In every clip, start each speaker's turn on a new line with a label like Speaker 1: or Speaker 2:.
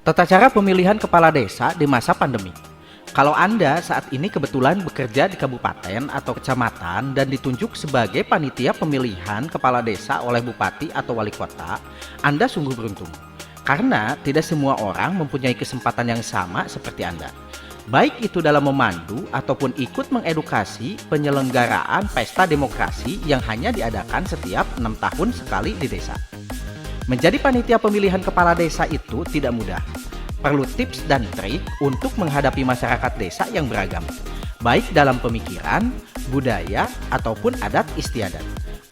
Speaker 1: Tata cara pemilihan kepala desa di masa pandemi. Kalau Anda saat ini kebetulan bekerja di kabupaten atau kecamatan dan ditunjuk sebagai panitia pemilihan kepala desa oleh bupati atau wali kota, Anda sungguh beruntung. Karena tidak semua orang mempunyai kesempatan yang sama seperti Anda. Baik itu dalam memandu ataupun ikut mengedukasi penyelenggaraan pesta demokrasi yang hanya diadakan setiap 6 tahun sekali di desa. Menjadi panitia pemilihan kepala desa itu tidak mudah. Perlu tips dan trik untuk menghadapi masyarakat desa yang beragam, baik dalam pemikiran, budaya, ataupun adat istiadat.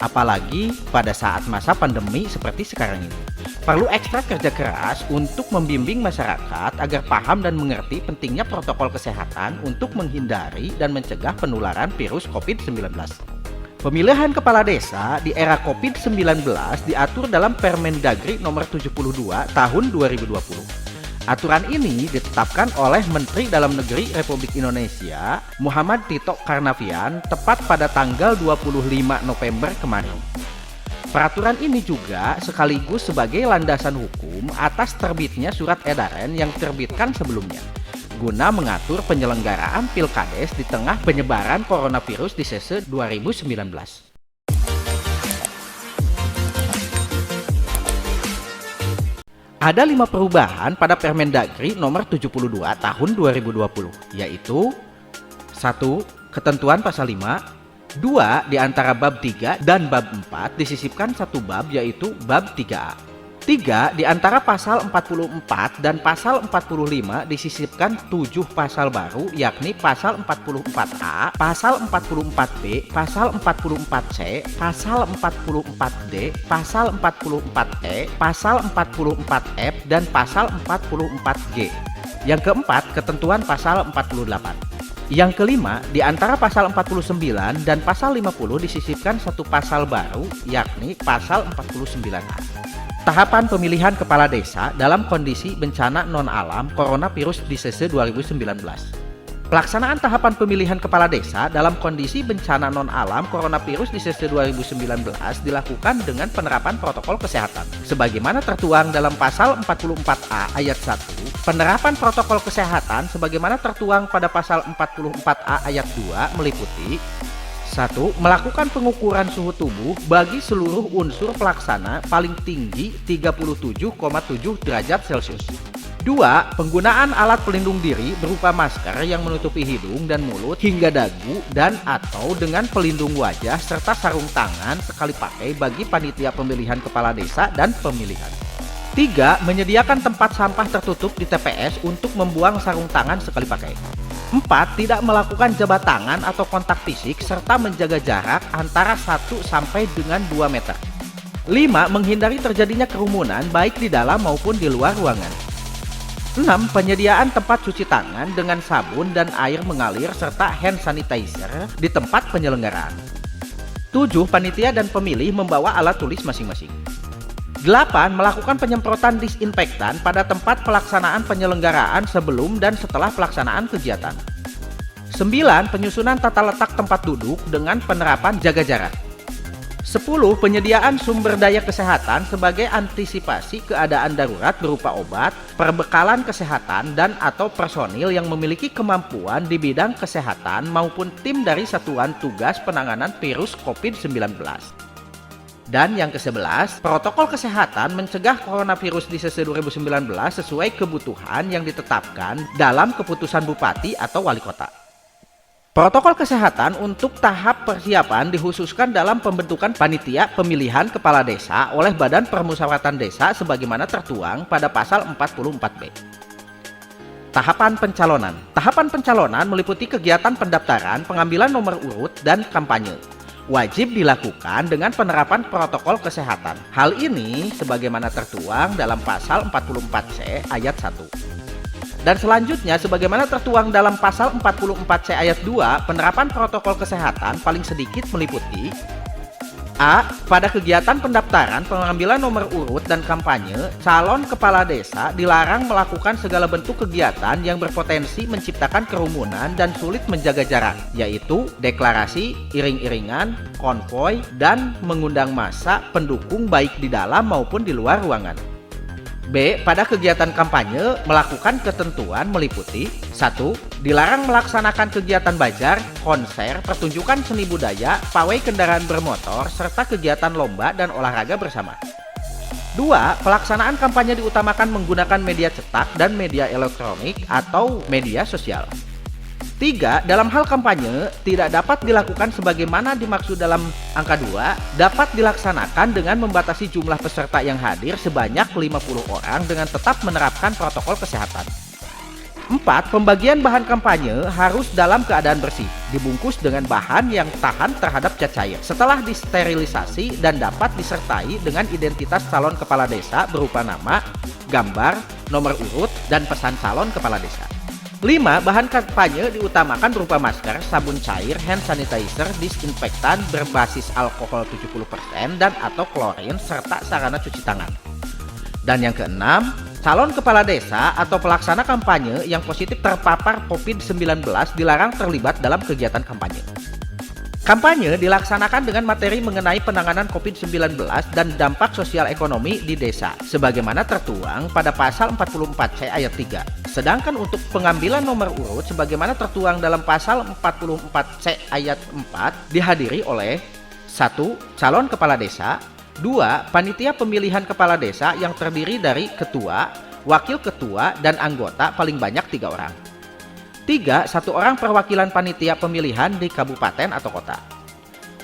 Speaker 1: Apalagi pada saat masa pandemi seperti sekarang ini. Perlu ekstra kerja keras untuk membimbing masyarakat agar paham dan mengerti pentingnya protokol kesehatan untuk menghindari dan mencegah penularan virus COVID-19. Pemilihan kepala desa di era COVID-19 diatur dalam Permendagri nomor 72 tahun 2020. Aturan ini ditetapkan oleh Menteri Dalam Negeri Republik Indonesia Muhammad Tito Karnavian tepat pada tanggal 25 November kemarin. Peraturan ini juga sekaligus sebagai landasan hukum atas terbitnya surat edaran yang diterbitkan sebelumnya, guna mengatur penyelenggaraan Pilkades di tengah penyebaran coronavirus di sese 2019. Ada 5 perubahan pada Permendagri nomor 72 tahun 2020, yaitu 1. Ketentuan pasal 5. 2. Di antara bab 3 dan bab 4 disisipkan satu bab, yaitu bab 3A. 3. Di antara pasal 44 dan pasal 45 disisipkan 7 pasal baru, yakni pasal 44A, pasal 44B, pasal 44C, pasal 44D, pasal 44E, pasal 44F, dan pasal 44G. Yang keempat, ketentuan pasal 48. Yang kelima, di antara pasal 49 dan pasal 50 disisipkan satu pasal baru, yakni pasal 49A. Tahapan pemilihan kepala desa dalam kondisi bencana non-alam coronavirus di sese 2019. Pelaksanaan tahapan pemilihan kepala desa dalam kondisi bencana non-alam coronavirus di sese 2019 dilakukan dengan penerapan protokol kesehatan. Sebagaimana tertuang dalam pasal 44A ayat 1, penerapan protokol kesehatan sebagaimana tertuang pada pasal 44A ayat 2 meliputi 1. Melakukan pengukuran suhu tubuh bagi seluruh unsur pelaksana paling tinggi 37,7 derajat Celcius. 2. Penggunaan alat pelindung diri berupa masker yang menutupi hidung dan mulut hingga dagu dan atau dengan pelindung wajah serta sarung tangan sekali pakai bagi panitia pemilihan kepala desa dan pemilihan. 3. Menyediakan tempat sampah tertutup di TPS untuk membuang sarung tangan sekali pakai. 4. Tidak melakukan jabat tangan atau kontak fisik serta menjaga jarak antara 1 sampai dengan 2 meter. 5. Menghindari terjadinya kerumunan baik di dalam maupun di luar ruangan. 6. Penyediaan tempat cuci tangan dengan sabun dan air mengalir serta hand sanitizer di tempat penyelenggaraan. 7. Panitia dan pemilih membawa alat tulis masing-masing. 8. Melakukan penyemprotan disinfektan pada tempat pelaksanaan penyelenggaraan sebelum dan setelah pelaksanaan kegiatan. 9. Penyusunan tata letak tempat duduk dengan penerapan jaga jarak. 10. Penyediaan sumber daya kesehatan sebagai antisipasi keadaan darurat berupa obat, perbekalan kesehatan, dan atau personil yang memiliki kemampuan di bidang kesehatan maupun tim dari Satuan Tugas Penanganan Virus COVID-19. Dan yang ke-11, protokol kesehatan mencegah coronavirus di sese 2019 sesuai kebutuhan yang ditetapkan dalam keputusan bupati atau wali kota. Protokol kesehatan untuk tahap persiapan dikhususkan dalam pembentukan panitia pemilihan kepala desa oleh Badan Permusyawaratan Desa sebagaimana tertuang pada pasal 44B. Tahapan pencalonan. Tahapan pencalonan meliputi kegiatan pendaftaran, pengambilan nomor urut, dan kampanye. Wajib dilakukan dengan penerapan protokol kesehatan. Hal ini sebagaimana tertuang dalam pasal 44C ayat 1. Dan selanjutnya sebagaimana tertuang dalam pasal 44C ayat 2, penerapan protokol kesehatan paling sedikit meliputi A. Pada kegiatan pendaftaran, pengambilan nomor urut, dan kampanye, calon kepala desa dilarang melakukan segala bentuk kegiatan yang berpotensi menciptakan kerumunan dan sulit menjaga jarak, yaitu deklarasi, iring-iringan, konvoi, dan mengundang massa pendukung baik di dalam maupun di luar ruangan. B. Pada kegiatan kampanye melakukan ketentuan meliputi 1. Dilarang melaksanakan kegiatan bazar, konser, pertunjukan seni budaya, pawai kendaraan bermotor, serta kegiatan lomba dan olahraga bersama. 2. Pelaksanaan kampanye diutamakan menggunakan media cetak dan media elektronik atau media sosial. 3. Dalam hal kampanye, tidak dapat dilakukan sebagaimana dimaksud dalam angka 2, dapat dilaksanakan dengan membatasi jumlah peserta yang hadir sebanyak 50 orang dengan tetap menerapkan protokol kesehatan. 4. Pembagian bahan kampanye harus dalam keadaan bersih, dibungkus dengan bahan yang tahan terhadap cat cair, setelah disterilisasi dan dapat disertai dengan identitas calon kepala desa berupa nama, gambar, nomor urut, dan pesan calon kepala desa. 5. Bahan kampanye diutamakan berupa masker, sabun cair, hand sanitizer, disinfektan berbasis alkohol 70% dan atau klorin, serta sarana cuci tangan. Dan yang keenam, calon kepala desa atau pelaksana kampanye yang positif terpapar COVID-19 dilarang terlibat dalam kegiatan kampanye. Kampanye dilaksanakan dengan materi mengenai penanganan COVID-19 dan dampak sosial ekonomi di desa, sebagaimana tertuang pada pasal 44C ayat 3. Sedangkan untuk pengambilan nomor urut sebagaimana tertuang dalam pasal 44C ayat 4 dihadiri oleh 1. Calon kepala desa, 2. Panitia pemilihan kepala desa yang terdiri dari ketua, wakil ketua, dan anggota paling banyak 3 orang. 3. 1 orang perwakilan panitia pemilihan di kabupaten atau kota.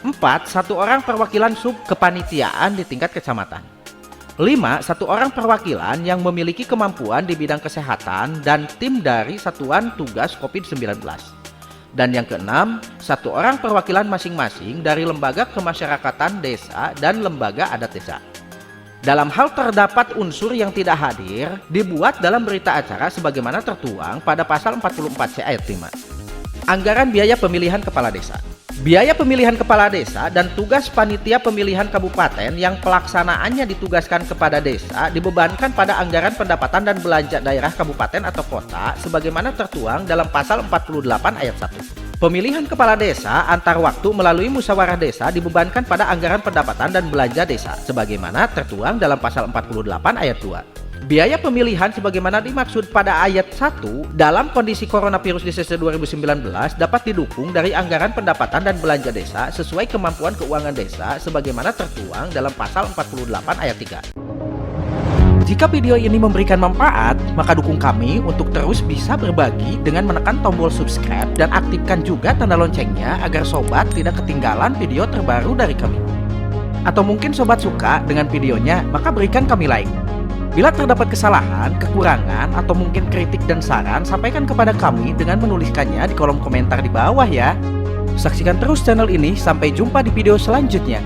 Speaker 1: 4. 1 orang perwakilan sub kepanitiaan di tingkat kecamatan. 5. 1 orang perwakilan yang memiliki kemampuan di bidang kesehatan dan tim dari satuan tugas COVID-19. Dan yang keenam, 1 orang perwakilan masing-masing dari lembaga kemasyarakatan desa dan lembaga adat desa. Dalam hal terdapat unsur yang tidak hadir, dibuat dalam berita acara sebagaimana tertuang pada pasal 44C ayat 5. Anggaran biaya pemilihan kepala desa. Biaya pemilihan kepala desa dan tugas panitia pemilihan kabupaten yang pelaksanaannya ditugaskan kepada desa dibebankan pada anggaran pendapatan dan belanja daerah kabupaten atau kota sebagaimana tertuang dalam pasal 48 ayat 1. Pemilihan kepala desa antar waktu melalui musyawarah desa dibebankan pada anggaran pendapatan dan belanja desa sebagaimana tertuang dalam pasal 48 ayat 2. Biaya pemilihan sebagaimana dimaksud pada ayat 1 dalam kondisi coronavirus di sese 2019 dapat didukung dari anggaran pendapatan dan belanja desa sesuai kemampuan keuangan desa sebagaimana tertuang dalam pasal 48 ayat 3. Jika video ini memberikan manfaat, maka dukung kami untuk terus bisa berbagi dengan menekan tombol subscribe dan aktifkan juga tanda loncengnya agar sobat tidak ketinggalan video terbaru dari kami. Atau mungkin sobat suka dengan videonya, maka berikan kami like. Bila terdapat kesalahan, kekurangan, atau mungkin kritik dan saran, sampaikan kepada kami dengan menuliskannya di kolom komentar di bawah ya. Saksikan terus channel ini, sampai jumpa di video selanjutnya.